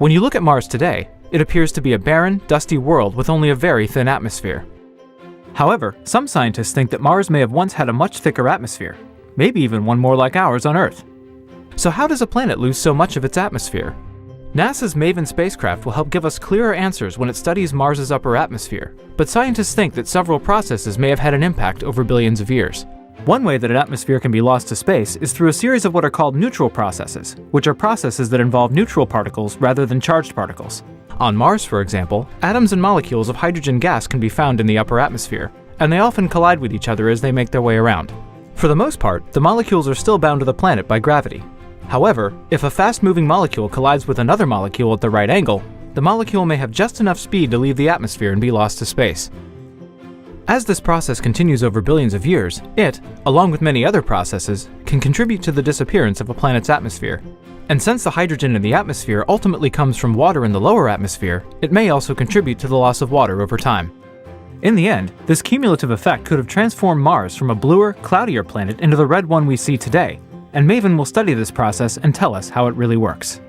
When you look at Mars today, it appears to be a barren, dusty world with only a very thin atmosphere. However, some scientists think that Mars may have once had a much thicker atmosphere, maybe even one more like ours on Earth. So how does a planet lose so much of its atmosphere? NASA's MAVEN spacecraft will help give us clearer answers when it studies Mars's upper atmosphere, but scientists think that several processes may have had an impact over billions of years. One way that an atmosphere can be lost to space is through a series of what are called neutral processes, which are processes that involve neutral particles rather than charged particles. On Mars, for example, atoms and molecules of hydrogen gas can be found in the upper atmosphere, and they often collide with each other as they make their way around. For the most part, the molecules are still bound to the planet by gravity. However, if a fast-moving molecule collides with another molecule at the right angle, the molecule may have just enough speed to leave the atmosphere and be lost to space. As this process continues over billions of years, it, along with many other processes, can contribute to the disappearance of a planet's atmosphere. And since the hydrogen in the atmosphere ultimately comes from water in the lower atmosphere, it may also contribute to the loss of water over time. In the end, this cumulative effect could have transformed Mars from a bluer, cloudier planet into the red one we see today, and MAVEN will study this process and tell us how it really works.